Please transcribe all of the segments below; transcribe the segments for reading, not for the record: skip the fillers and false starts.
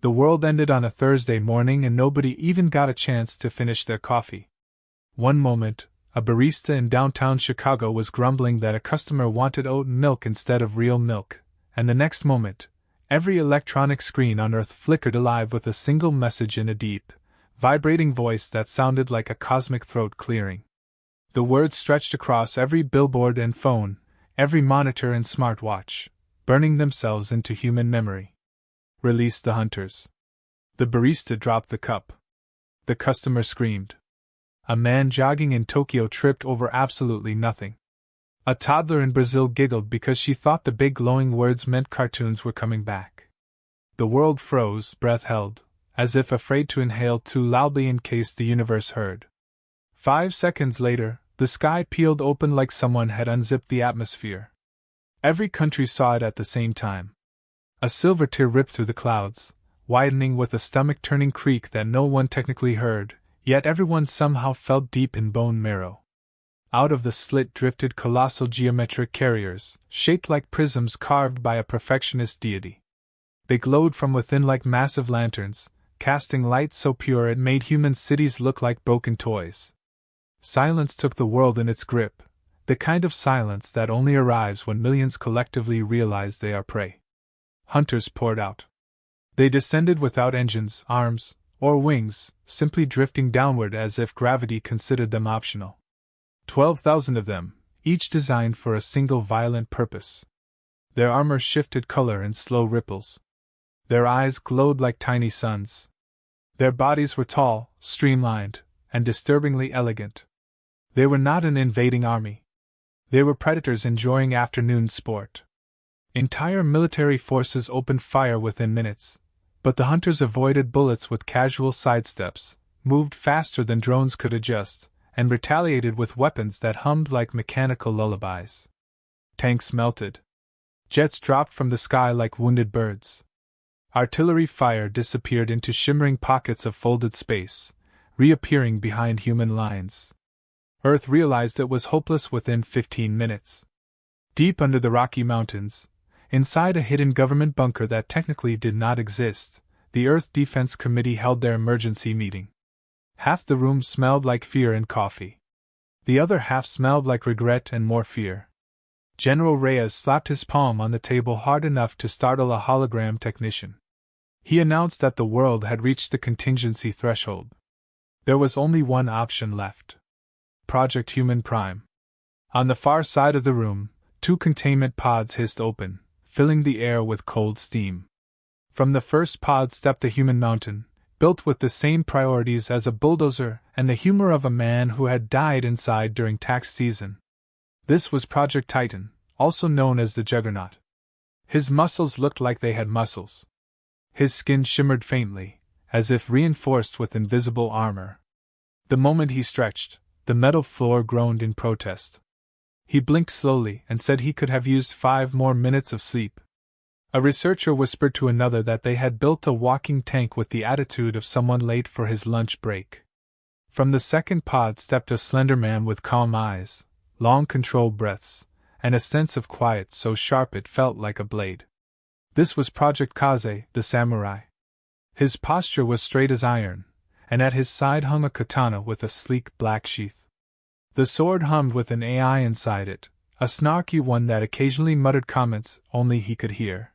The world ended on a Thursday morning and nobody even got a chance to finish their coffee. One moment, a barista in downtown Chicago was grumbling that a customer wanted oat milk instead of real milk, and the next moment, every electronic screen on Earth flickered alive with a single message in a deep, vibrating voice that sounded like a cosmic throat clearing. The words stretched across every billboard and phone, every monitor and smartwatch, burning themselves into human memory. Release the hunters. The barista dropped the cup. The customer screamed. A man jogging in Tokyo tripped over absolutely nothing. A toddler in Brazil giggled because she thought the big glowing words meant cartoons were coming back. The world froze, breath held, as if afraid to inhale too loudly in case the universe heard. 5 seconds later, the sky peeled open like someone had unzipped the atmosphere. Every country saw it at the same time. A silver tear ripped through the clouds, widening with a stomach-turning creak that no one technically heard, yet everyone somehow felt deep in bone marrow. Out of the slit drifted colossal geometric carriers, shaped like prisms carved by a perfectionist deity. They glowed from within like massive lanterns, casting light so pure it made human cities look like broken toys. Silence took the world in its grip, the kind of silence that only arrives when millions collectively realize they are prey. Hunters poured out. They descended without engines, arms, or wings, simply drifting downward as if gravity considered them optional. 12,000 of them, each designed for a single violent purpose. Their armor shifted color in slow ripples. Their eyes glowed like tiny suns. Their bodies were tall, streamlined, and disturbingly elegant. They were not an invading army. They were predators enjoying afternoon sport. Entire military forces opened fire within minutes, but the hunters avoided bullets with casual sidesteps, moved faster than drones could adjust, and retaliated with weapons that hummed like mechanical lullabies. Tanks melted. Jets dropped from the sky like wounded birds. Artillery fire disappeared into shimmering pockets of folded space, reappearing behind human lines. Earth realized it was hopeless within 15 minutes. Deep under the Rocky Mountains, inside a hidden government bunker that technically did not exist, the Earth Defense Committee held their emergency meeting. Half the room smelled like fear and coffee. The other half smelled like regret and more fear. General Reyes slapped his palm on the table hard enough to startle a hologram technician. He announced that the world had reached the contingency threshold. There was only one option left. Project Human Prime. On the far side of the room, 2 containment pods hissed open, filling the air with cold steam. From the first pod stepped a human mountain, built with the same priorities as a bulldozer and the humor of a man who had died inside during tax season. This was Project Titan, also known as the Juggernaut. His muscles looked like they had muscles. His skin shimmered faintly, as if reinforced with invisible armor. The moment he stretched, the metal floor groaned in protest. He blinked slowly and said he could have used 5 more minutes of sleep. A researcher whispered to another that they had built a walking tank with the attitude of someone late for his lunch break. From the second pod stepped a slender man with calm eyes, long controlled breaths, and a sense of quiet so sharp it felt like a blade. This was Project Kaze, the samurai. His posture was straight as iron, and at his side hung a katana with a sleek black sheath. The sword hummed with an AI inside it, a snarky one that occasionally muttered comments only he could hear.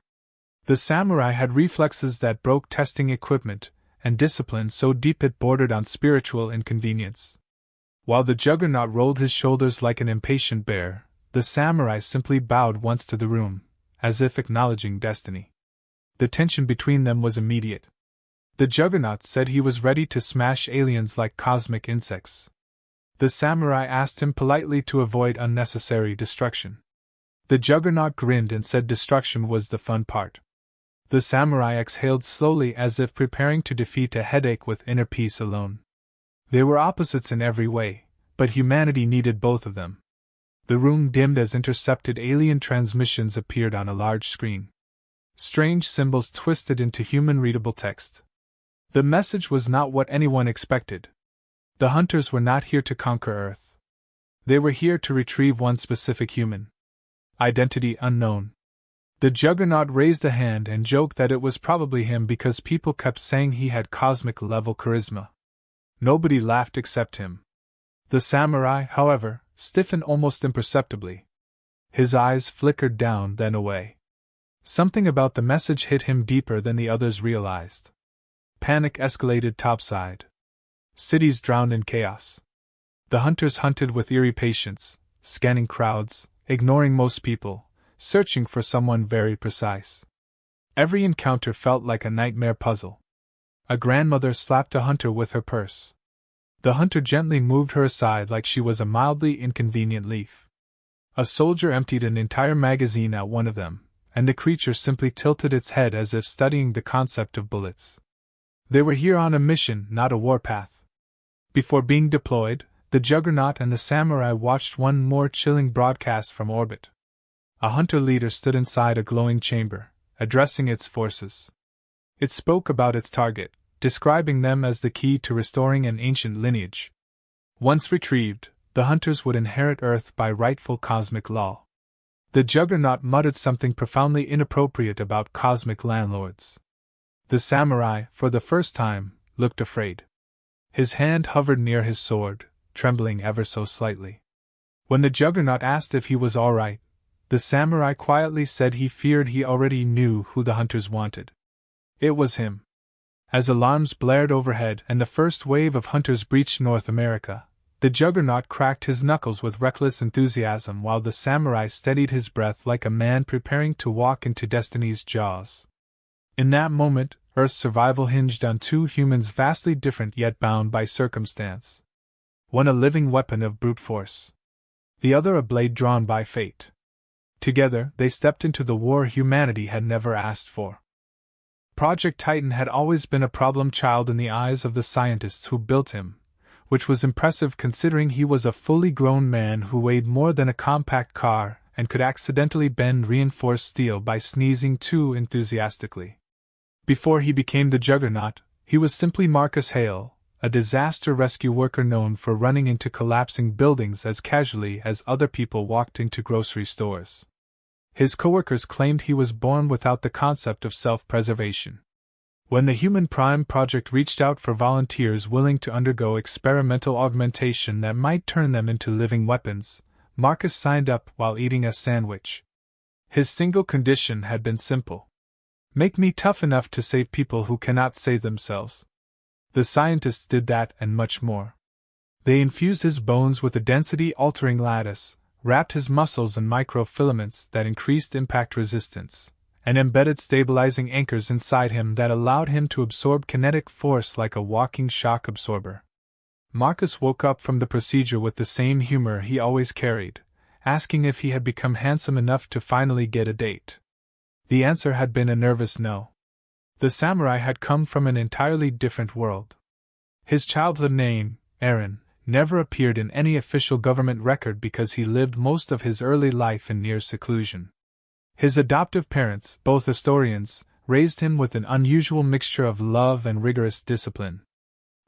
The samurai had reflexes that broke testing equipment, and discipline so deep it bordered on spiritual inconvenience. While the Juggernaut rolled his shoulders like an impatient bear, the samurai simply bowed once to the room, as if acknowledging destiny. The tension between them was immediate. The Juggernaut said he was ready to smash aliens like cosmic insects. The samurai asked him politely to avoid unnecessary destruction. The Juggernaut grinned and said destruction was the fun part. The samurai exhaled slowly as if preparing to defeat a headache with inner peace alone. They were opposites in every way, but humanity needed both of them. The room dimmed as intercepted alien transmissions appeared on a large screen. Strange symbols twisted into human-readable text. The message was not what anyone expected. The hunters were not here to conquer Earth. They were here to retrieve one specific human. Identity unknown. The Juggernaut raised a hand and joked that it was probably him because people kept saying he had cosmic-level charisma. Nobody laughed except him. The samurai, however, stiffened almost imperceptibly. His eyes flickered down, then away. Something about the message hit him deeper than the others realized. Panic escalated topside. Cities drowned in chaos. The hunters hunted with eerie patience, scanning crowds, ignoring most people, searching for someone very precise. Every encounter felt like a nightmare puzzle. A grandmother slapped a hunter with her purse. The hunter gently moved her aside like she was a mildly inconvenient leaf. A soldier emptied an entire magazine at one of them, and the creature simply tilted its head as if studying the concept of bullets. They were here on a mission, not a warpath. Before being deployed, the Juggernaut and the samurai watched one more chilling broadcast from orbit. A hunter leader stood inside a glowing chamber, addressing its forces. It spoke about its target, describing them as the key to restoring an ancient lineage. Once retrieved, the hunters would inherit Earth by rightful cosmic law. The Juggernaut muttered something profoundly inappropriate about cosmic landlords. The samurai, for the first time, looked afraid. His hand hovered near his sword, trembling ever so slightly. When the Juggernaut asked if he was all right, the samurai quietly said he feared he already knew who the hunters wanted. It was him. As alarms blared overhead and the first wave of hunters breached North America, the Juggernaut cracked his knuckles with reckless enthusiasm while the samurai steadied his breath like a man preparing to walk into destiny's jaws. In that moment, Earth's survival hinged on two humans vastly different yet bound by circumstance. One a living weapon of brute force. The other a blade drawn by fate. Together, they stepped into the war humanity had never asked for. Project Titan had always been a problem child in the eyes of the scientists who built him, which was impressive considering he was a fully grown man who weighed more than a compact car and could accidentally bend reinforced steel by sneezing too enthusiastically. Before he became the Juggernaut, he was simply Marcus Hale, a disaster rescue worker known for running into collapsing buildings as casually as other people walked into grocery stores. His coworkers claimed he was born without the concept of self-preservation. When the Human Prime Project reached out for volunteers willing to undergo experimental augmentation that might turn them into living weapons, Marcus signed up while eating a sandwich. His single condition had been simple. Make me tough enough to save people who cannot save themselves. The scientists did that and much more. They infused his bones with a density-altering lattice, wrapped his muscles in microfilaments that increased impact resistance, and embedded stabilizing anchors inside him that allowed him to absorb kinetic force like a walking shock absorber. Marcus woke up from the procedure with the same humor he always carried, asking if he had become handsome enough to finally get a date. The answer had been a nervous no. The samurai had come from an entirely different world. His childhood name, Aaron, never appeared in any official government record because he lived most of his early life in near seclusion. His adoptive parents, both historians, raised him with an unusual mixture of love and rigorous discipline.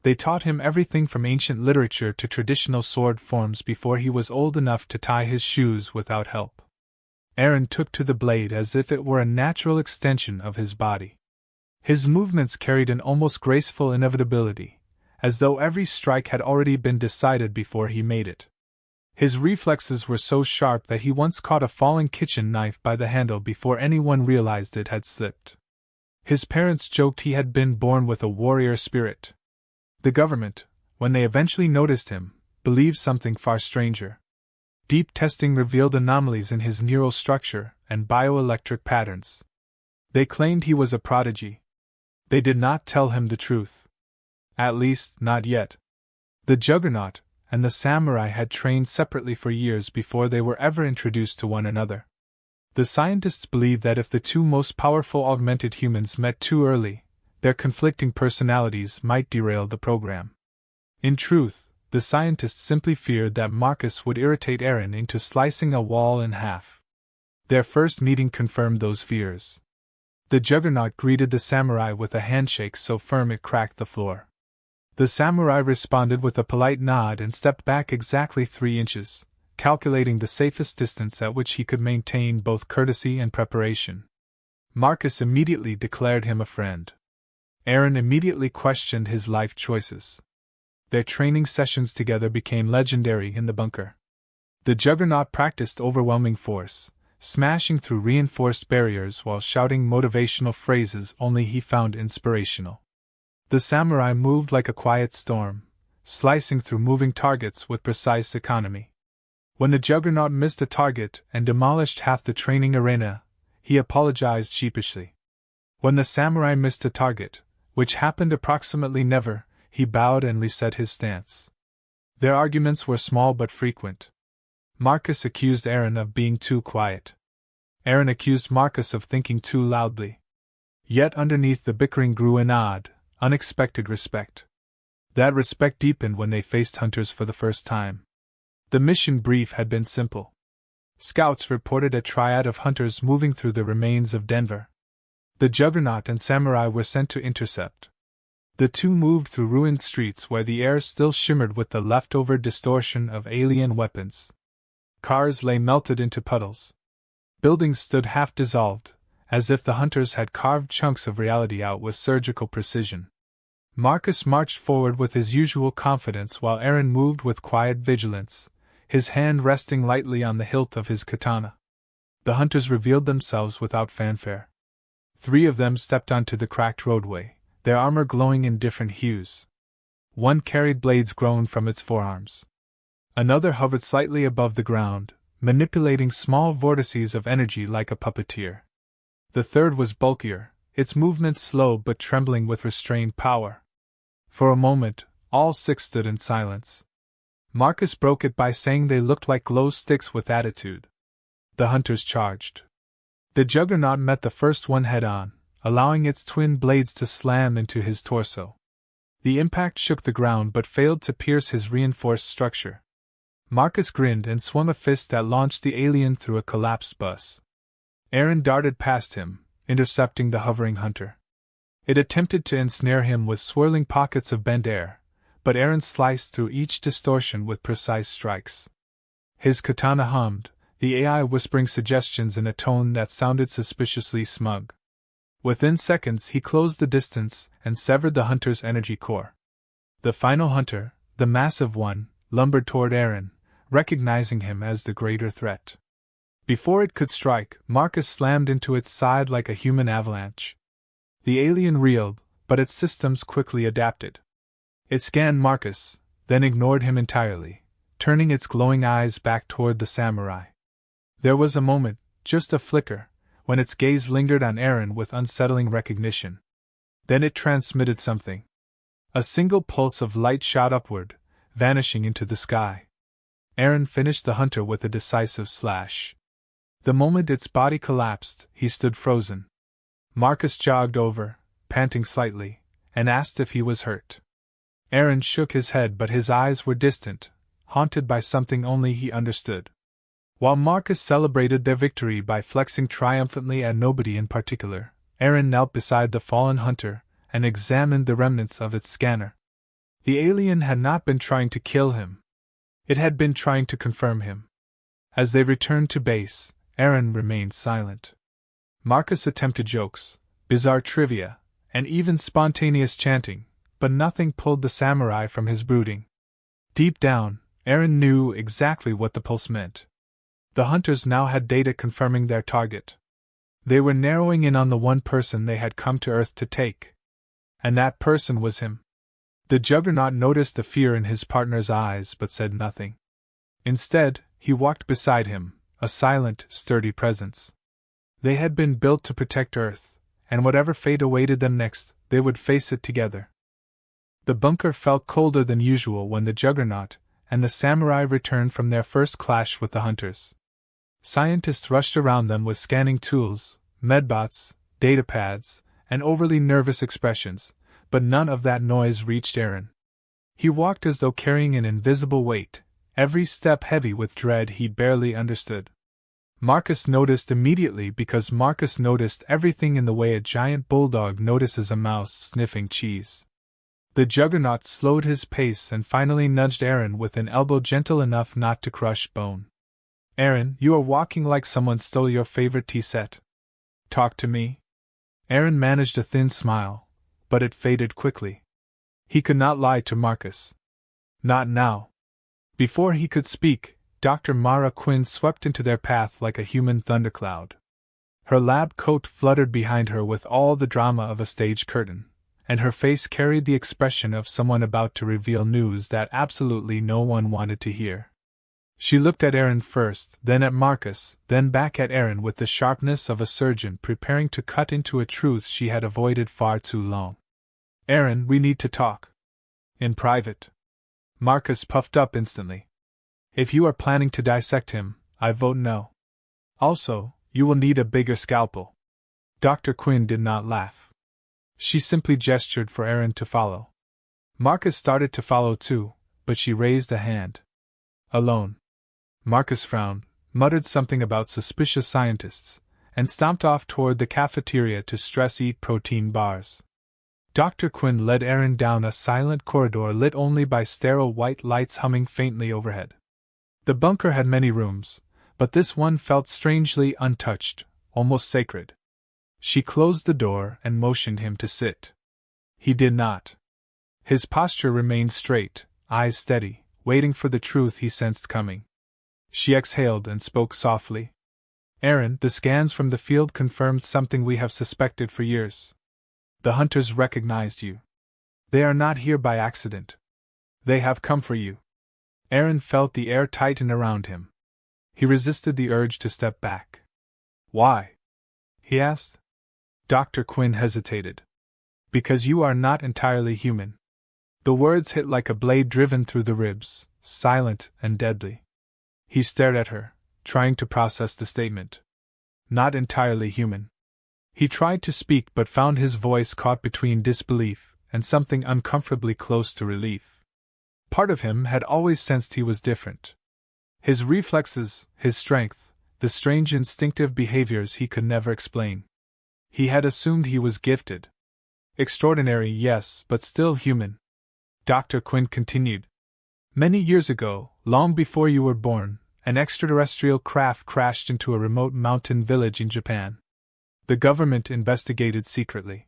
They taught him everything from ancient literature to traditional sword forms before he was old enough to tie his shoes without help. Aaron took to the blade as if it were a natural extension of his body. His movements carried an almost graceful inevitability, as though every strike had already been decided before he made it. His reflexes were so sharp that he once caught a falling kitchen knife by the handle before anyone realized it had slipped. His parents joked he had been born with a warrior spirit. The government, when they eventually noticed him, believed something far stranger. Deep testing revealed anomalies in his neural structure and bioelectric patterns. They claimed he was a prodigy. They did not tell him the truth. At least, not yet. The Juggernaut and the samurai had trained separately for years before they were ever introduced to one another. The scientists believed that if the two most powerful augmented humans met too early, their conflicting personalities might derail the program. In truth, the scientists simply feared that Marcus would irritate Aaron into slicing a wall in half. Their first meeting confirmed those fears. The Juggernaut greeted the samurai with a handshake so firm it cracked the floor. The samurai responded with a polite nod and stepped back exactly 3 inches, calculating the safest distance at which he could maintain both courtesy and preparation. Marcus immediately declared him a friend. Aaron immediately questioned his life choices. Their training sessions together became legendary in the bunker. The Juggernaut practiced overwhelming force, smashing through reinforced barriers while shouting motivational phrases only he found inspirational. The samurai moved like a quiet storm, slicing through moving targets with precise economy. When the Juggernaut missed a target and demolished half the training arena, he apologized sheepishly. When the samurai missed a target, which happened approximately never, he bowed and reset his stance. Their arguments were small but frequent. Marcus accused Aaron of being too quiet. Aaron accused Marcus of thinking too loudly. Yet underneath the bickering grew an odd, unexpected respect. That respect deepened when they faced hunters for the first time. The mission brief had been simple. Scouts reported a triad of hunters moving through the remains of Denver. The Juggernaut and Samurai were sent to intercept. The two moved through ruined streets where the air still shimmered with the leftover distortion of alien weapons. Cars lay melted into puddles. Buildings stood half dissolved, as if the hunters had carved chunks of reality out with surgical precision. Marcus marched forward with his usual confidence while Aaron moved with quiet vigilance, his hand resting lightly on the hilt of his katana. The hunters revealed themselves without fanfare. 3 of them stepped onto the cracked roadway, their armor glowing in different hues. One carried blades grown from its forearms. Another hovered slightly above the ground, manipulating small vortices of energy like a puppeteer. The third was bulkier, its movements slow but trembling with restrained power. For a moment, all 6 stood in silence. Marcus broke it by saying they looked like glow sticks with attitude. The hunters charged. The Juggernaut met the first one head-on, allowing its twin blades to slam into his torso. The impact shook the ground but failed to pierce his reinforced structure. Marcus grinned and swung a fist that launched the alien through a collapsed bus. Aaron darted past him, intercepting the hovering hunter. It attempted to ensnare him with swirling pockets of bent air, but Aaron sliced through each distortion with precise strikes. His katana hummed, the AI whispering suggestions in a tone that sounded suspiciously smug. Within seconds he closed the distance and severed the hunter's energy core. The final hunter, the massive one, lumbered toward Aaron, recognizing him as the greater threat. Before it could strike, Marcus slammed into its side like a human avalanche. The alien reeled, but its systems quickly adapted. It scanned Marcus, then ignored him entirely, turning its glowing eyes back toward the samurai. There was a moment, just a flicker, when its gaze lingered on Aaron with unsettling recognition. Then it transmitted something. A single pulse of light shot upward, vanishing into the sky. Aaron finished the hunter with a decisive slash. The moment its body collapsed, he stood frozen. Marcus jogged over, panting slightly, and asked if he was hurt. Aaron shook his head, but his eyes were distant, haunted by something only he understood. While Marcus celebrated their victory by flexing triumphantly at nobody in particular, Aaron knelt beside the fallen hunter and examined the remnants of its scanner. The alien had not been trying to kill him. It had been trying to confirm him. As they returned to base, Aaron remained silent. Marcus attempted jokes, bizarre trivia, and even spontaneous chanting, but nothing pulled the samurai from his brooding. Deep down, Aaron knew exactly what the pulse meant. The hunters now had data confirming their target. They were narrowing in on the one person they had come to Earth to take. And that person was him. The Juggernaut noticed the fear in his partner's eyes but said nothing. Instead, he walked beside him, a silent, sturdy presence. They had been built to protect Earth, and whatever fate awaited them next, they would face it together. The bunker felt colder than usual when the Juggernaut and the samurai returned from their first clash with the hunters. Scientists rushed around them with scanning tools, medbots, datapads, and overly nervous expressions, but none of that noise reached Aaron. He walked as though carrying an invisible weight, every step heavy with dread he barely understood. Marcus noticed immediately because Marcus noticed everything in the way a giant bulldog notices a mouse sniffing cheese. The Juggernaut slowed his pace and finally nudged Aaron with an elbow gentle enough not to crush bone. "Aaron, you are walking like someone stole your favorite tea set. Talk to me." Aaron managed a thin smile, but it faded quickly. He could not lie to Marcus. Not now. Before he could speak, Dr. Mara Quinn swept into their path like a human thundercloud. Her lab coat fluttered behind her with all the drama of a stage curtain, and her face carried the expression of someone about to reveal news that absolutely no one wanted to hear. She looked at Aaron first, then at Marcus, then back at Aaron with the sharpness of a surgeon preparing to cut into a truth she had avoided far too long. Aaron, we need to talk. In private. Marcus puffed up instantly. If you are planning to dissect him, I vote no. Also, you will need a bigger scalpel. Dr. Quinn did not laugh. She simply gestured for Aaron to follow. Marcus started to follow too, but she raised a hand. Alone. Marcus frowned, muttered something about suspicious scientists, and stomped off toward the cafeteria to stress-eat protein bars. Dr. Quinn led Aaron down a silent corridor lit only by sterile white lights humming faintly overhead. The bunker had many rooms, but this one felt strangely untouched, almost sacred. She closed the door and motioned him to sit. He did not. His posture remained straight, eyes steady, waiting for the truth he sensed coming. She exhaled and spoke softly. Aaron, the scans from the field confirmed something we have suspected for years. The hunters recognized you. They are not here by accident. They have come for you. Aaron felt the air tighten around him. He resisted the urge to step back. Why? He asked. Dr. Quinn hesitated. Because you are not entirely human. The words hit like a blade driven through the ribs, silent and deadly. He stared at her, trying to process the statement. Not entirely human. He tried to speak but found his voice caught between disbelief and something uncomfortably close to relief. Part of him had always sensed he was different. His reflexes, his strength, the strange instinctive behaviors he could never explain. He had assumed he was gifted. Extraordinary, yes, but still human. Dr. Quinn continued. Many years ago, long before you were born, an extraterrestrial craft crashed into a remote mountain village in Japan. The government investigated secretly.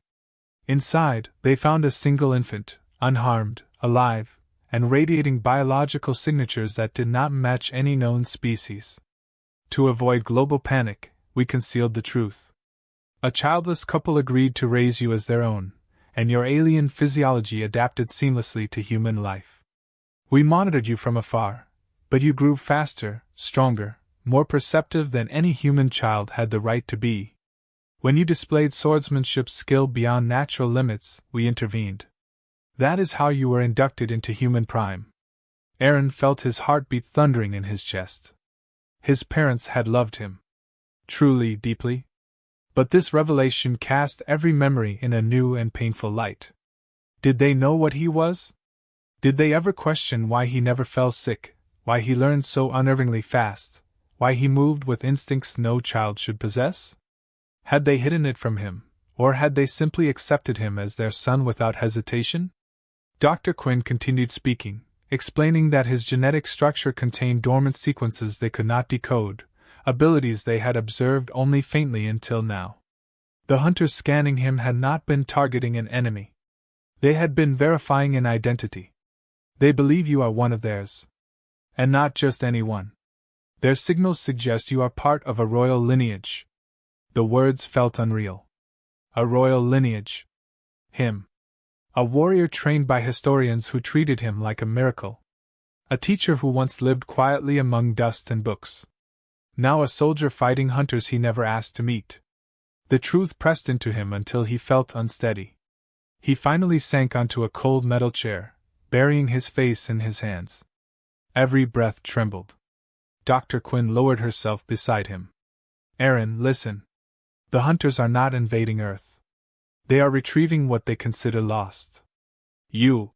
Inside, they found a single infant, unharmed, alive, and radiating biological signatures that did not match any known species. To avoid global panic, we concealed the truth. A childless couple agreed to raise you as their own, and your alien physiology adapted seamlessly to human life. We monitored you from afar, but you grew faster, stronger, more perceptive than any human child had the right to be. When you displayed swordsmanship skill beyond natural limits, we intervened. That is how you were inducted into human prime. Aaron felt his heartbeat thundering in his chest. His parents had loved him. Truly, deeply. But this revelation cast every memory in a new and painful light. Did they know what he was? Did they ever question why he never fell sick, why he learned so unerringly fast, why he moved with instincts no child should possess? Had they hidden it from him, or had they simply accepted him as their son without hesitation? Dr. Quinn continued speaking, explaining that his genetic structure contained dormant sequences they could not decode, abilities they had observed only faintly until now. The hunters scanning him had not been targeting an enemy. They had been verifying an identity. They believe you are one of theirs. And not just any one. Their signals suggest you are part of a royal lineage. The words felt unreal. A royal lineage. Him. A warrior trained by historians who treated him like a miracle. A teacher who once lived quietly among dust and books. Now a soldier fighting hunters he never asked to meet. The truth pressed into him until he felt unsteady. He finally sank onto a cold metal chair, burying his face in his hands. Every breath trembled. Dr. Quinn lowered herself beside him. Aaron, listen. The hunters are not invading Earth. They are retrieving what they consider lost. You.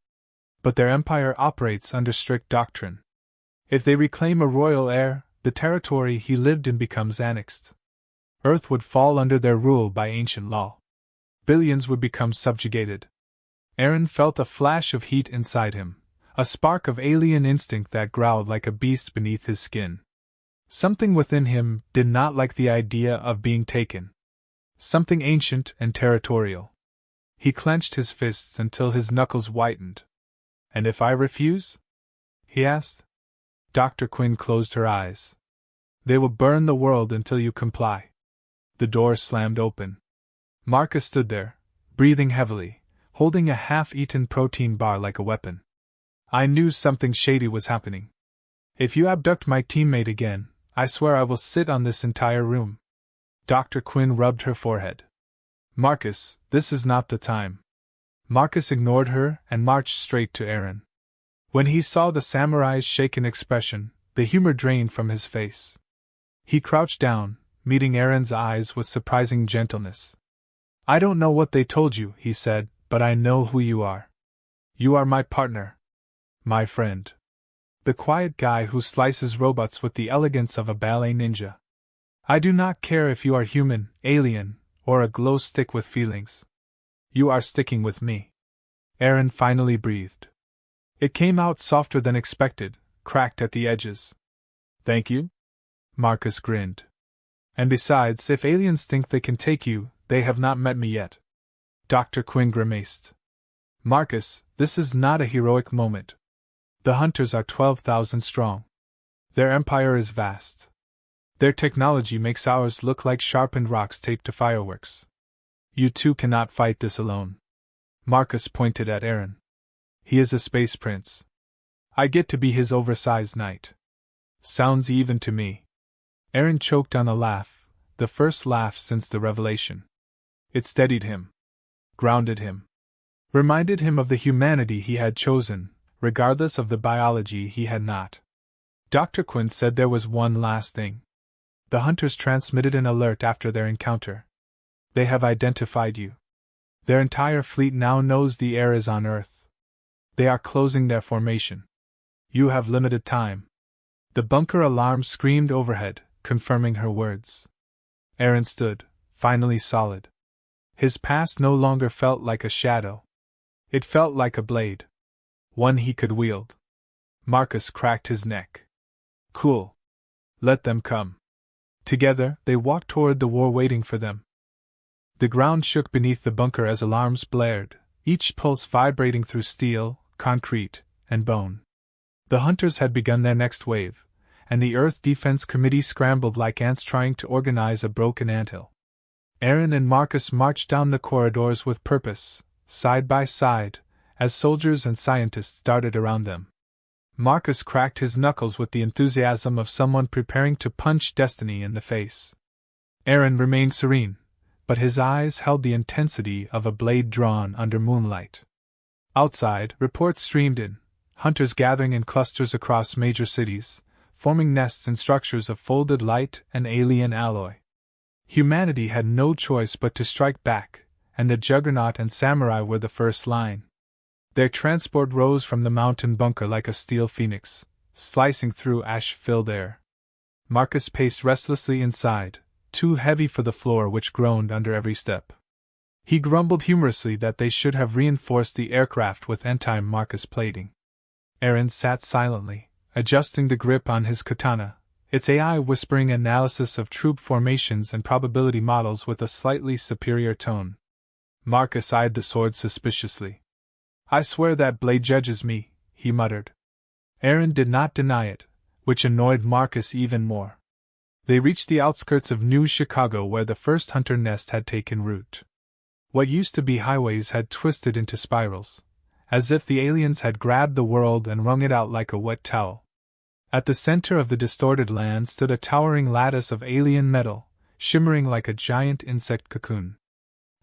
But their empire operates under strict doctrine. If they reclaim a royal heir, the territory he lived in becomes annexed. Earth would fall under their rule by ancient law. Billions would become subjugated. Aaron felt a flash of heat inside him, a spark of alien instinct that growled like a beast beneath his skin. Something within him did not like the idea of being taken. Something ancient and territorial. He clenched his fists until his knuckles whitened. And if I refuse? He asked. Dr. Quinn closed her eyes. They will burn the world until you comply. The door slammed open. Marcus stood there, breathing heavily, holding a half-eaten protein bar like a weapon. I knew something shady was happening. If you abduct my teammate again, I swear I will sit on this entire room. Dr. Quinn rubbed her forehead. Marcus, this is not the time. Marcus ignored her and marched straight to Aaron. When he saw the samurai's shaken expression, the humor drained from his face. He crouched down, meeting Aaron's eyes with surprising gentleness. I don't know what they told you, he said, but I know who you are. You are my partner. My friend. The quiet guy who slices robots with the elegance of a ballet ninja. I do not care if you are human, alien, or a glow stick with feelings. You are sticking with me. Aaron finally breathed. It came out softer than expected, cracked at the edges. Thank you? Marcus grinned. And besides, if aliens think they can take you, they have not met me yet. Dr. Quinn grimaced. Marcus, this is not a heroic moment. The hunters are 12,000 strong. Their empire is vast. Their technology makes ours look like sharpened rocks taped to fireworks. You two cannot fight this alone. Marcus pointed at Aaron. He is a space prince. I get to be his oversized knight. Sounds even to me. Aaron choked on a laugh, the first laugh since the revelation. It steadied him. Grounded him. Reminded him of the humanity he had chosen, regardless of the biology he had not. Dr. Quinn said there was one last thing. The hunters transmitted an alert after their encounter. They have identified you. Their entire fleet now knows the air is on Earth. They are closing their formation. You have limited time. The bunker alarm screamed overhead, confirming her words. Aaron stood, finally solid. His past no longer felt like a shadow. It felt like a blade. One he could wield. Marcus cracked his neck. Cool. Let them come. Together, they walked toward the war waiting for them. The ground shook beneath the bunker as alarms blared, each pulse vibrating through steel, concrete, and bone. The hunters had begun their next wave, and the Earth Defense Committee scrambled like ants trying to organize a broken anthill. Aaron and Marcus marched down the corridors with purpose, side by side, as soldiers and scientists darted around them. Marcus cracked his knuckles with the enthusiasm of someone preparing to punch destiny in the face. Aaron remained serene, but his eyes held the intensity of a blade drawn under moonlight. Outside, reports streamed in, hunters gathering in clusters across major cities, forming nests in structures of folded light and alien alloy. Humanity had no choice but to strike back, and the Juggernaut and Samurai were the first line. Their transport rose from the mountain bunker like a steel phoenix, slicing through ash-filled air. Marcus paced restlessly inside, too heavy for the floor which groaned under every step. He grumbled humorously that they should have reinforced the aircraft with anti-Marcus plating. Aaron sat silently, adjusting the grip on his katana, its AI whispering analysis of troop formations and probability models with a slightly superior tone. Marcus eyed the sword suspiciously. I swear that blade judges me, he muttered. Aaron did not deny it, which annoyed Marcus even more. They reached the outskirts of New Chicago where the first hunter nest had taken root. What used to be highways had twisted into spirals, as if the aliens had grabbed the world and wrung it out like a wet towel. At the center of the distorted land stood a towering lattice of alien metal, shimmering like a giant insect cocoon.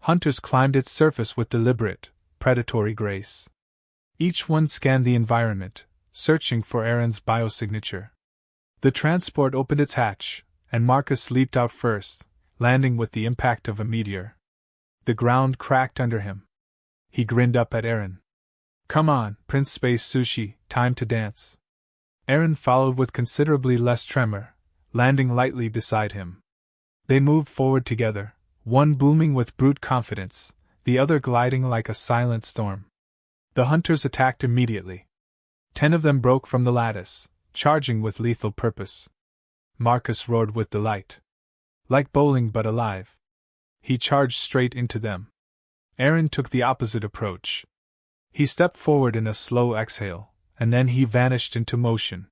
Hunters climbed its surface with deliberate, predatory grace. Each one scanned the environment, searching for Aaron's biosignature. The transport opened its hatch, and Marcus leaped out first, landing with the impact of a meteor. The ground cracked under him. He grinned up at Aaron. Come on, Prince Space Sushi, time to dance. Aaron followed with considerably less tremor, landing lightly beside him. They moved forward together, one booming with brute confidence, the other gliding like a silent storm. The hunters attacked immediately. 10 of them broke from the lattice, charging with lethal purpose. Marcus roared with delight. Like bowling but alive. He charged straight into them. Aaron took the opposite approach. He stepped forward in a slow exhale, and then he vanished into motion.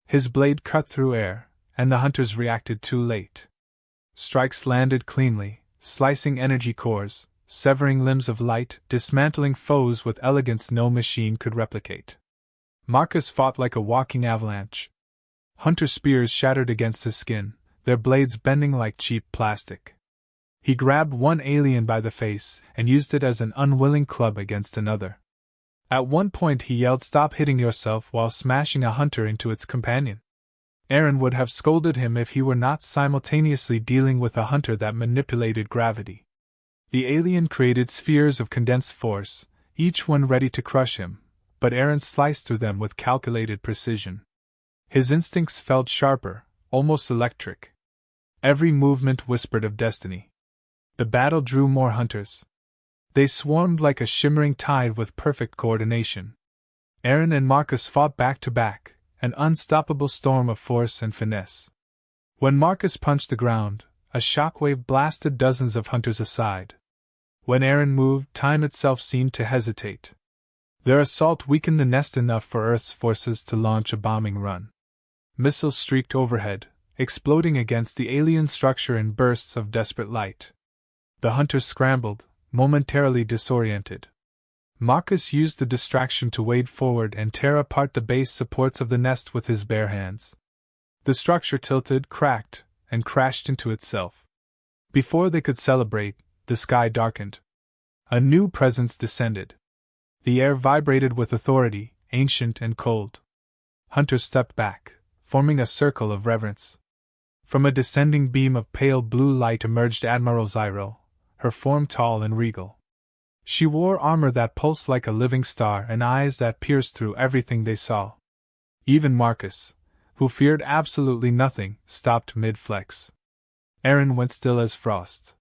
His blade cut through air, and the hunters reacted too late. Strikes landed cleanly, slicing energy cores, severing limbs of light, dismantling foes with elegance no machine could replicate. Marcus fought like a walking avalanche. Hunter spears shattered against his skin, their blades bending like cheap plastic. He grabbed one alien by the face and used it as an unwilling club against another. At one point he yelled, "Stop hitting yourself," while smashing a hunter into its companion. Aaron would have scolded him if he were not simultaneously dealing with a hunter that manipulated gravity. The alien created spheres of condensed force, each one ready to crush him, but Aaron sliced through them with calculated precision. His instincts felt sharper, almost electric. Every movement whispered of destiny. The battle drew more hunters. They swarmed like a shimmering tide with perfect coordination. Aaron and Marcus fought back to back, an unstoppable storm of force and finesse. When Marcus punched the ground, a shockwave blasted dozens of hunters aside. When Aaron moved, time itself seemed to hesitate. Their assault weakened the nest enough for Earth's forces to launch a bombing run. Missiles streaked overhead, exploding against the alien structure in bursts of desperate light. The hunters scrambled, momentarily disoriented. Marcus used the distraction to wade forward and tear apart the base supports of the nest with his bare hands. The structure tilted, cracked, and crashed into itself. Before they could celebrate, the sky darkened. A new presence descended. The air vibrated with authority, ancient and cold. Hunters stepped back, forming a circle of reverence. From a descending beam of pale blue light emerged Admiral Zyril, her form tall and regal. She wore armor that pulsed like a living star and eyes that pierced through everything they saw. Even Marcus, who feared absolutely nothing, stopped mid-flex. Aaron went still as frost.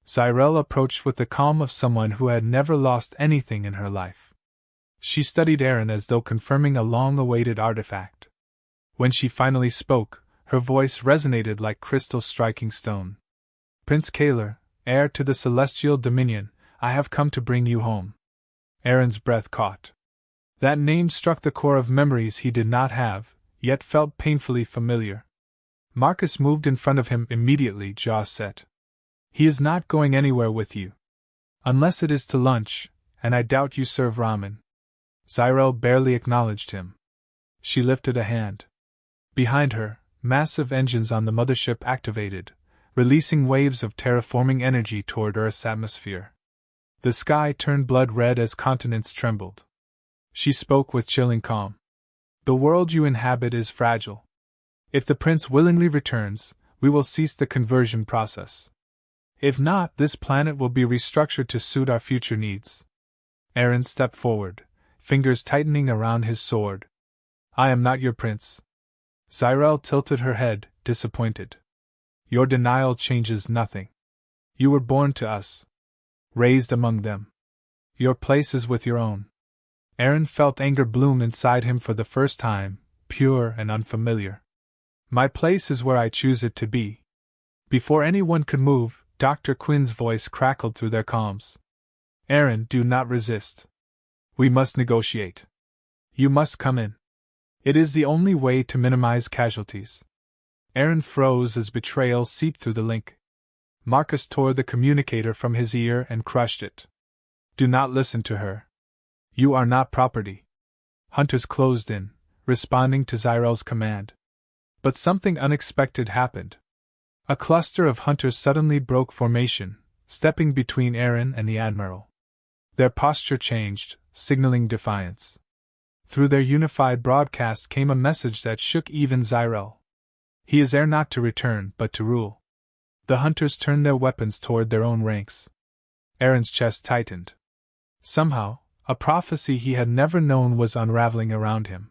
Zyril approached with the calm of someone who had never lost anything in her life. She studied Aaron as though confirming a long-awaited artifact. When she finally spoke, her voice resonated like crystal striking stone. "Prince Kaler, heir to the celestial dominion, I have come to bring you home." Aaron's breath caught. That name struck the core of memories he did not have, yet felt painfully familiar. Marcus moved in front of him immediately, jaw set. "He is not going anywhere with you. Unless it is to lunch, and I doubt you serve ramen." Zyril barely acknowledged him. She lifted a hand. Behind her, massive engines on the mothership activated, releasing waves of terraforming energy toward Earth's atmosphere. The sky turned blood red as continents trembled. She spoke with chilling calm. "The world you inhabit is fragile. If the prince willingly returns, we will cease the conversion process. If not, this planet will be restructured to suit our future needs." Aaron stepped forward, fingers tightening around his sword. "I am not your prince." Zyril tilted her head, disappointed. "Your denial changes nothing. You were born to us, raised among them. Your place is with your own." Aaron felt anger bloom inside him for the first time, pure and unfamiliar. "My place is where I choose it to be." Before anyone could move, Dr. Quinn's voice crackled through their calms. "Aaron, do not resist. We must negotiate. You must come in. It is the only way to minimize casualties." Aaron froze as betrayal seeped through the link. Marcus tore the communicator from his ear and crushed it. "Do not listen to her. You are not property." Hunters closed in, responding to Zyril's command. But something unexpected happened. A cluster of hunters suddenly broke formation, stepping between Aaron and the Admiral. Their posture changed, signaling defiance. Through their unified broadcast came a message that shook even Zyril. "He is heir not to return, but to rule." The hunters turned their weapons toward their own ranks. Aaron's chest tightened. Somehow, a prophecy he had never known was unraveling around him.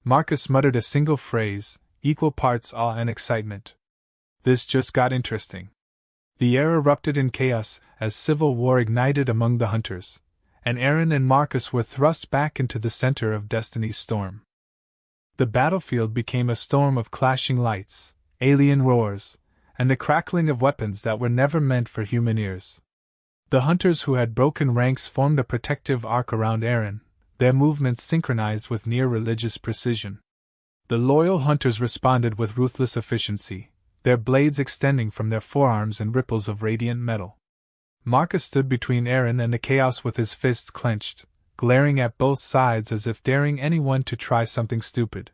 Marcus muttered a single phrase, equal parts awe and excitement. This just got interesting. The air erupted in chaos as civil war ignited among the hunters, and Aaron and Marcus were thrust back into the center of Destiny's storm. The battlefield became a storm of clashing lights, alien roars, and the crackling of weapons that were never meant for human ears. The hunters who had broken ranks formed a protective arc around Aaron, their movements synchronized with near religious precision. The loyal hunters responded with ruthless efficiency, their blades extending from their forearms in ripples of radiant metal. Marcus stood between Aaron and the chaos with his fists clenched, glaring at both sides as if daring anyone to try something stupid.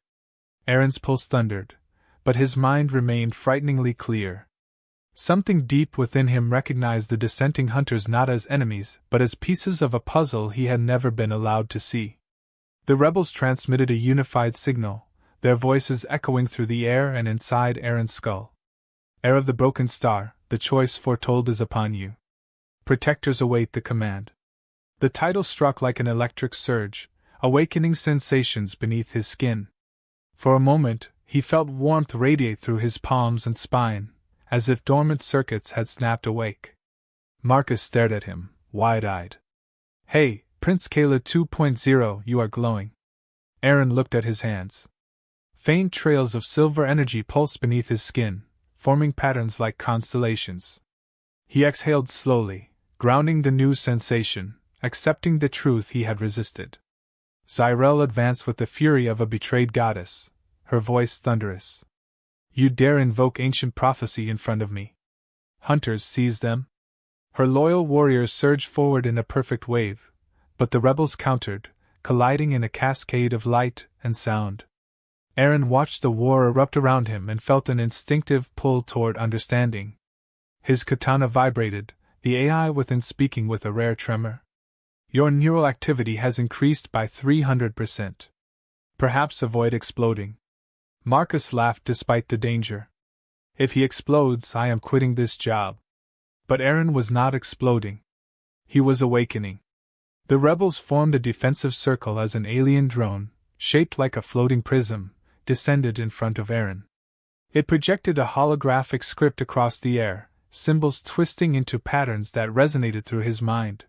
Aaron's pulse thundered, but his mind remained frighteningly clear. Something deep within him recognized the dissenting hunters not as enemies, but as pieces of a puzzle he had never been allowed to see. The rebels transmitted a unified signal, their voices echoing through the air and inside Aaron's skull. Heir of the Broken Star, the choice foretold is upon you. Protectors await the command. The title struck like an electric surge, awakening sensations beneath his skin. For a moment, he felt warmth radiate through his palms and spine, as if dormant circuits had snapped awake. Marcus stared at him, wide-eyed. "Hey, Prince Kayla 2.0, you are glowing." Aaron looked at his hands. Faint trails of silver energy pulsed beneath his skin, forming patterns like constellations. He exhaled slowly, grounding the new sensation, accepting the truth he had resisted. Zyrel advanced with the fury of a betrayed goddess, her voice thunderous. "You dare invoke ancient prophecy in front of me? Hunters, seize them!" Her loyal warriors surged forward in a perfect wave, but the rebels countered, colliding in a cascade of light and sound. Aaron watched the war erupt around him and felt an instinctive pull toward understanding. His katana vibrated, the AI within speaking with a rare tremor. "Your neural activity has increased by 300%. Perhaps avoid exploding." Marcus laughed despite the danger. "If he explodes, I am quitting this job." But Aaron was not exploding. He was awakening. The rebels formed a defensive circle as an alien drone, shaped like a floating prism, descended in front of Aaron. It projected a holographic script across the air, symbols twisting into patterns that resonated through his mind.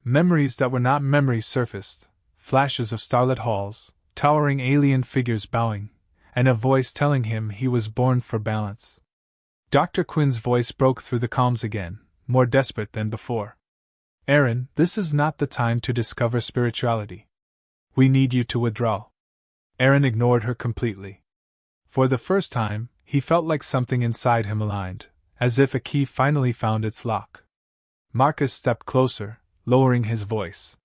Memories that were not memories surfaced, flashes of starlit halls, towering alien figures bowing, and a voice telling him he was born for balance. Dr. Quinn's voice broke through the calms again, more desperate than before. "Aaron, this is not the time to discover spirituality. We need you to withdraw." Aaron ignored her completely. For the first time, he felt like something inside him aligned, as if a key finally found its lock. Marcus stepped closer, lowering his voice.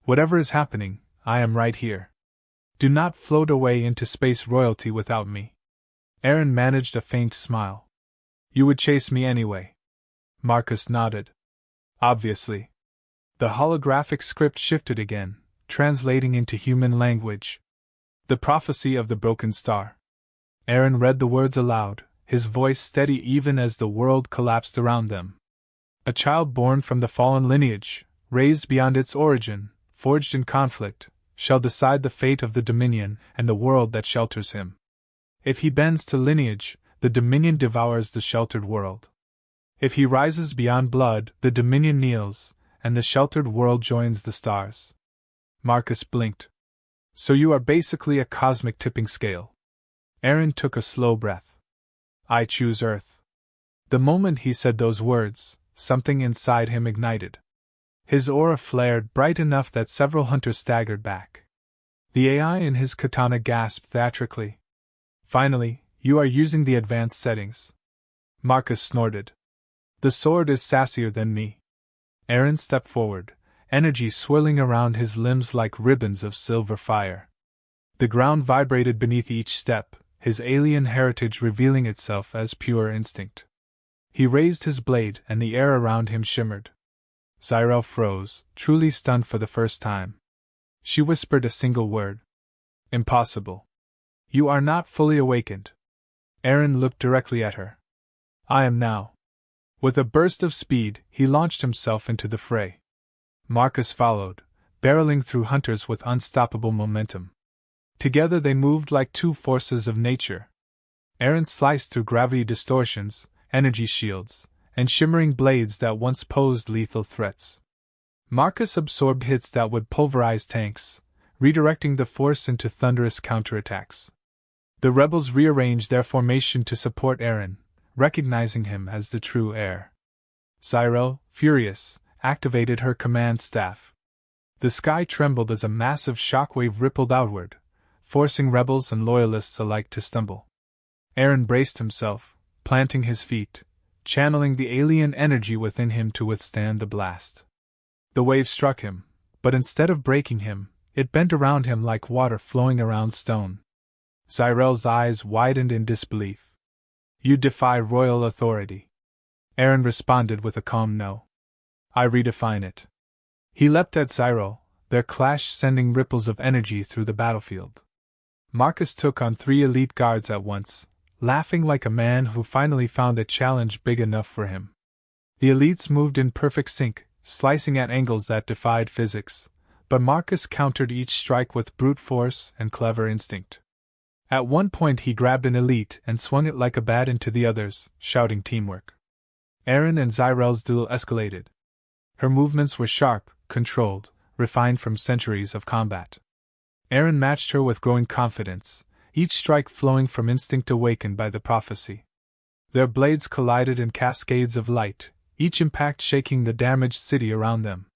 "Whatever is happening, I am right here. Do not float away into space royalty without me." Aaron managed a faint smile. "You would chase me anyway." Marcus nodded. "Obviously." The holographic script shifted again, translating into human language. "The prophecy of the broken star." Aaron read the words aloud, his voice steady even as the world collapsed around them. "A child born from the fallen lineage, raised beyond its origin, forged in conflict, shall decide the fate of the Dominion and the world that shelters him. If he bends to lineage, the Dominion devours the sheltered world. If he rises beyond blood, the Dominion kneels, and the sheltered world joins the stars." Marcus blinked. "So you are basically a cosmic tipping scale." Aaron took a slow breath. "I choose Earth." The moment he said those words, something inside him ignited. His aura flared bright enough that several hunters staggered back. The AI in his katana gasped theatrically. "Finally, you are using the advanced settings." Marcus snorted. "The sword is sassier than me." Aaron stepped forward, energy swirling around his limbs like ribbons of silver fire. The ground vibrated beneath each step, his alien heritage revealing itself as pure instinct. He raised his blade and the air around him shimmered. Zyrel froze, truly stunned for the first time. She whispered a single word. "Impossible. You are not fully awakened." Aaron looked directly at her. "I am now." With a burst of speed, he launched himself into the fray. Marcus followed, barreling through hunters with unstoppable momentum. Together they moved like two forces of nature. Aaron sliced through gravity distortions, energy shields, and shimmering blades that once posed lethal threats. Marcus absorbed hits that would pulverize tanks, redirecting the force into thunderous counterattacks. The rebels rearranged their formation to support Aaron, recognizing him as the true heir. Cyril, furious, activated her command staff. The sky trembled as a massive shockwave rippled outward, forcing rebels and loyalists alike to stumble. Aaron braced himself, planting his feet, channeling the alien energy within him to withstand the blast. The wave struck him, but instead of breaking him, it bent around him like water flowing around stone. Cyril's eyes widened in disbelief. "You defy royal authority." Aaron responded with a calm no. "I redefine it." He leapt at Cyril, their clash sending ripples of energy through the battlefield. Marcus took on 3 elite guards at once, laughing like a man who finally found a challenge big enough for him. The elites moved in perfect sync, slicing at angles that defied physics, but Marcus countered each strike with brute force and clever instinct. At one point he grabbed an elite and swung it like a bat into the others, shouting teamwork. Aaron and Cyril's duel escalated. Her movements were sharp, controlled, refined from centuries of combat. Aaron matched her with growing confidence, each strike flowing from instinct awakened by the prophecy. Their blades collided in cascades of light, each impact shaking the damaged city around them.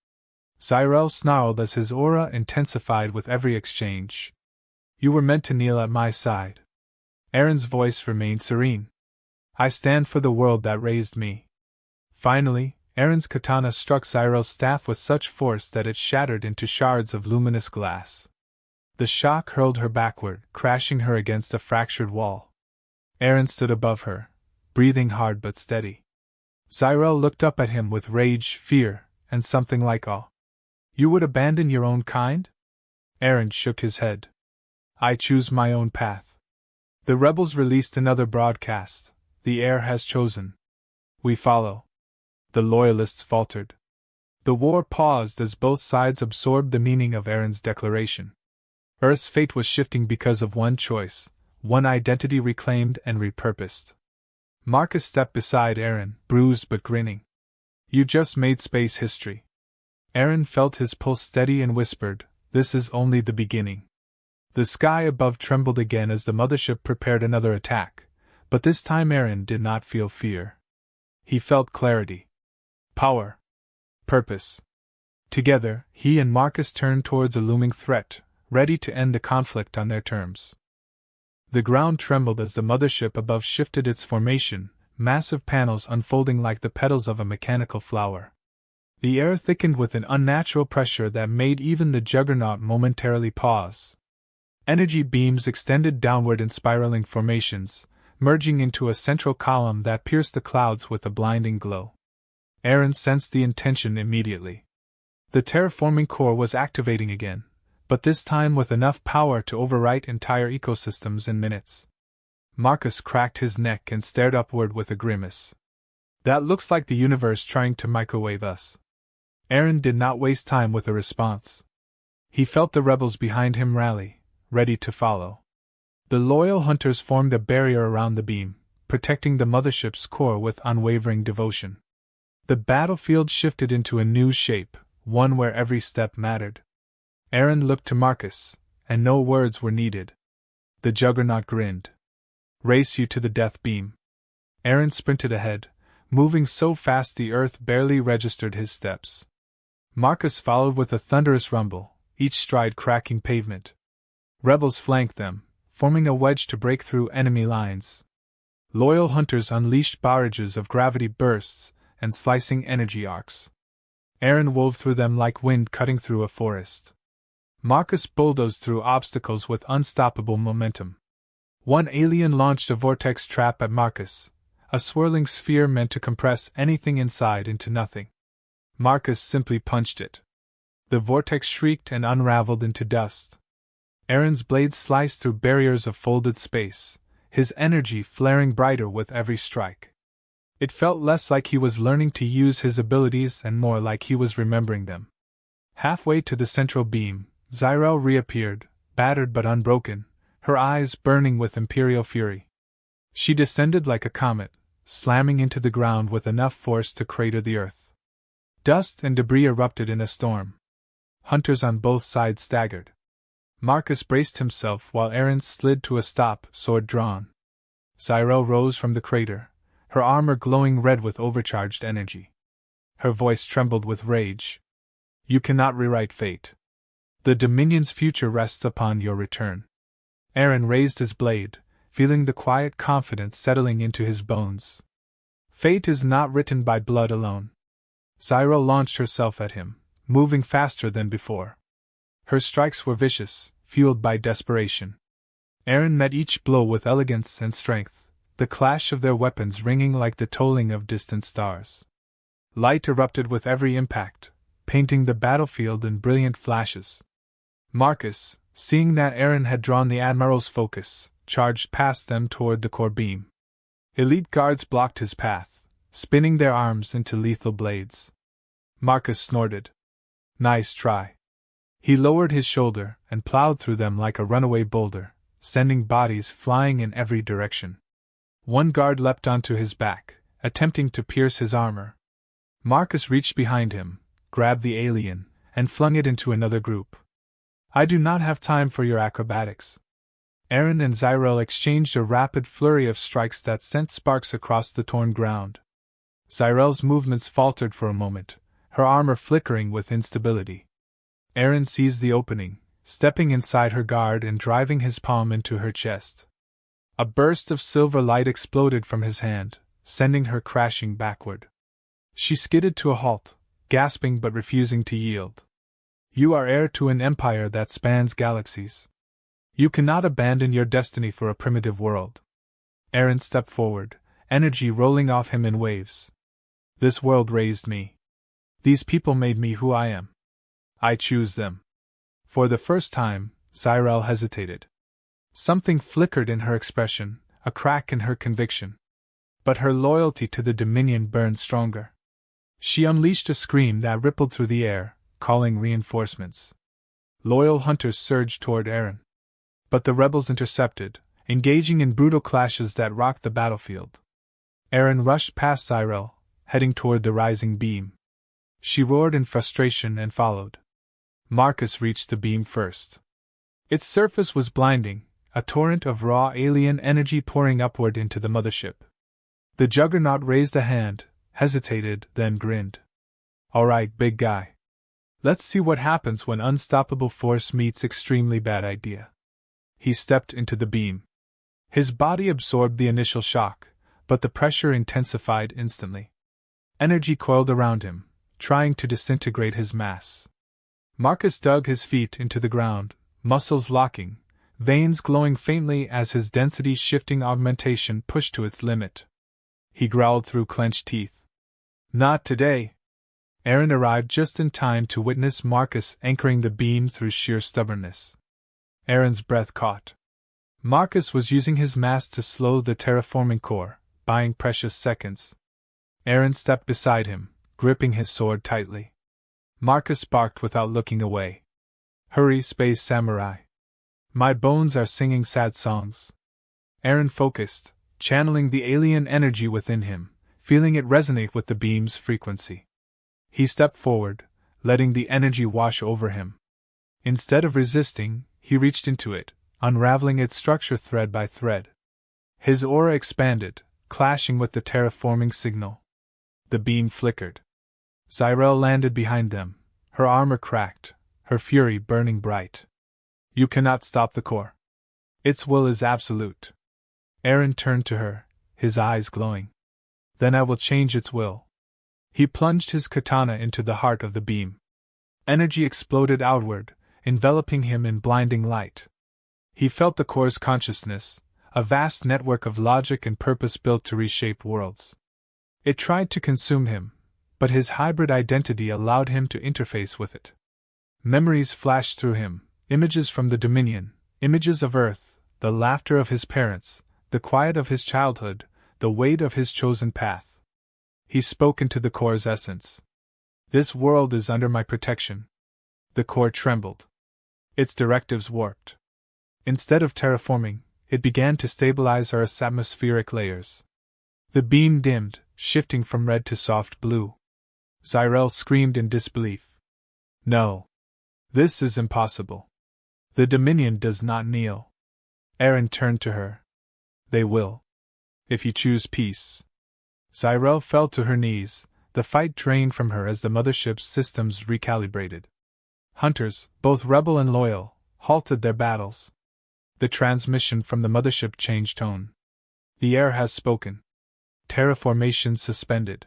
Cyril snarled as his aura intensified with every exchange. "You were meant to kneel at my side." Aaron's voice remained serene. "I stand for the world that raised me." Finally, Aaron's katana struck Cyril's staff with such force that it shattered into shards of luminous glass. The shock hurled her backward, crashing her against a fractured wall. Aaron stood above her, breathing hard but steady. Cyril looked up at him with rage, fear, and something like awe. "You would abandon your own kind?" Aaron shook his head. "I choose my own path." The rebels released another broadcast. "The heir has chosen. We follow." The loyalists faltered. The war paused as both sides absorbed the meaning of Aaron's declaration. Earth's fate was shifting because of one choice, one identity reclaimed and repurposed. Marcus stepped beside Aaron, bruised but grinning. "You just made space history." Aaron felt his pulse steady and whispered, "This is only the beginning." The sky above trembled again as the mothership prepared another attack, but this time Aaron did not feel fear. He felt clarity. Power. Purpose. Together, he and Marcus turned towards a looming threat, ready to end the conflict on their terms. The ground trembled as the mothership above shifted its formation, massive panels unfolding like the petals of a mechanical flower. The air thickened with an unnatural pressure that made even the Juggernaut momentarily pause. Energy beams extended downward in spiraling formations, merging into a central column that pierced the clouds with a blinding glow. Aaron sensed the intention immediately. The terraforming core was activating again, but this time with enough power to overwrite entire ecosystems in minutes. Marcus cracked his neck and stared upward with a grimace. "That looks like the universe trying to microwave us." Aaron did not waste time with a response. He felt the rebels behind him rally, ready to follow. The loyal hunters formed a barrier around the beam, protecting the mothership's core with unwavering devotion. The battlefield shifted into a new shape, one where every step mattered. Aaron looked to Marcus, and no words were needed. The Juggernaut grinned. "Race you to the death beam." Aaron sprinted ahead, moving so fast the earth barely registered his steps. Marcus followed with a thunderous rumble, each stride cracking pavement. Rebels flanked them, forming a wedge to break through enemy lines. Loyal hunters unleashed barrages of gravity bursts and slicing energy arcs. Aaron wove through them like wind cutting through a forest. Marcus bulldozed through obstacles with unstoppable momentum. One alien launched a vortex trap at Marcus, a swirling sphere meant to compress anything inside into nothing. Marcus simply punched it. The vortex shrieked and unraveled into dust. Aaron's blade sliced through barriers of folded space, his energy flaring brighter with every strike. It felt less like he was learning to use his abilities and more like he was remembering them. Halfway to the central beam, Cyril reappeared, battered but unbroken, her eyes burning with imperial fury. She descended like a comet, slamming into the ground with enough force to crater the earth. Dust and debris erupted in a storm. Hunters on both sides staggered. Marcus braced himself while Aaron slid to a stop, sword drawn. Cyril rose from the crater, her armor glowing red with overcharged energy. Her voice trembled with rage. You cannot rewrite fate. The Dominion's future rests upon your return. Aaron raised his blade, feeling the quiet confidence settling into his bones. Fate is not written by blood alone. Cyril launched herself at him, moving faster than before. Her strikes were vicious, fueled by desperation. Aaron met each blow with elegance and strength, the clash of their weapons ringing like the tolling of distant stars. Light erupted with every impact, painting the battlefield in brilliant flashes. Marcus, seeing that Aaron had drawn the Admiral's focus, charged past them toward the core beam. Elite guards blocked his path, spinning their arms into lethal blades. Marcus snorted. Nice try. He lowered his shoulder and plowed through them like a runaway boulder, sending bodies flying in every direction. One guard leapt onto his back, attempting to pierce his armor. Marcus reached behind him, grabbed the alien, and flung it into another group. I do not have time for your acrobatics. Aaron and Cyril exchanged a rapid flurry of strikes that sent sparks across the torn ground. Cyril's movements faltered for a moment, her armor flickering with instability. Aaron seized the opening, stepping inside her guard and driving his palm into her chest. A burst of silver light exploded from his hand, sending her crashing backward. She skidded to a halt, gasping but refusing to yield. You are heir to an empire that spans galaxies. You cannot abandon your destiny for a primitive world. Aaron stepped forward, energy rolling off him in waves. This world raised me. These people made me who I am. I choose them. For the first time, Cyril hesitated. Something flickered in her expression, a crack in her conviction. But her loyalty to the Dominion burned stronger. She unleashed a scream that rippled through the air, calling reinforcements. Loyal hunters surged toward Aaron. But the rebels intercepted, engaging in brutal clashes that rocked the battlefield. Aaron rushed past Cyril, heading toward the rising beam. She roared in frustration and followed. Marcus reached the beam first. Its surface was blinding, a torrent of raw alien energy pouring upward into the mothership. The Juggernaut raised a hand, hesitated, then grinned. All right, big guy. Let's see what happens when unstoppable force meets extremely bad idea. He stepped into the beam. His body absorbed the initial shock, but the pressure intensified instantly. Energy coiled around him, trying to disintegrate his mass. Marcus dug his feet into the ground, muscles locking, veins glowing faintly as his density-shifting augmentation pushed to its limit. He growled through clenched teeth. Not today. Aaron arrived just in time to witness Marcus anchoring the beam through sheer stubbornness. Aaron's breath caught. Marcus was using his mass to slow the terraforming core, buying precious seconds. Aaron stepped beside him, gripping his sword tightly. Marcus barked without looking away. Hurry, space samurai. My bones are singing sad songs. Aaron focused, channeling the alien energy within him, feeling it resonate with the beam's frequency. He stepped forward, letting the energy wash over him. Instead of resisting, he reached into it, unraveling its structure thread by thread. His aura expanded, clashing with the terraforming signal. The beam flickered. Cyril landed behind them, her armor cracked, her fury burning bright. You cannot stop the core. Its will is absolute. Aaron turned to her, his eyes glowing. Then I will change its will. He plunged his katana into the heart of the beam. Energy exploded outward, enveloping him in blinding light. He felt the core's consciousness, a vast network of logic and purpose built to reshape worlds. It tried to consume him, but his hybrid identity allowed him to interface with it. Memories flashed through him, images from the Dominion, images of Earth, the laughter of his parents, the quiet of his childhood, the weight of his chosen path. He spoke into the core's essence. This world is under my protection. The core trembled. Its directives warped. Instead of terraforming, it began to stabilize Earth's atmospheric layers. The beam dimmed, shifting from red to soft blue. Cyril screamed in disbelief. No. This is impossible. The Dominion does not kneel. Aaron turned to her. They will. If you choose peace. Zyrel fell to her knees, the fight drained from her as the mothership's systems recalibrated. Hunters, both rebel and loyal, halted their battles. The transmission from the mothership changed tone. The heir has spoken. Terraformation suspended.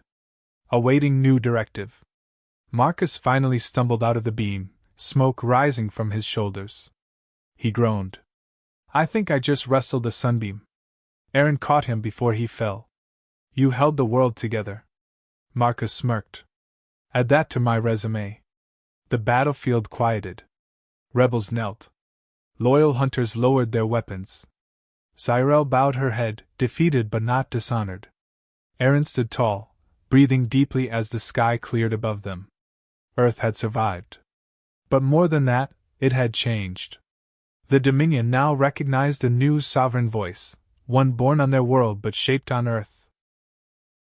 Awaiting new directive. Marcus finally stumbled out of the beam, smoke rising from his shoulders. He groaned. I think I just wrestled the sunbeam. Aaron caught him before he fell. You held the world together. Marcus smirked. Add that to my resume. The battlefield quieted. Rebels knelt. Loyal hunters lowered their weapons. Zyrel bowed her head, defeated but not dishonored. Aaron stood tall, breathing deeply as the sky cleared above them. Earth had survived. But more than that, it had changed. The Dominion now recognized a new sovereign voice, one born on their world but shaped on Earth.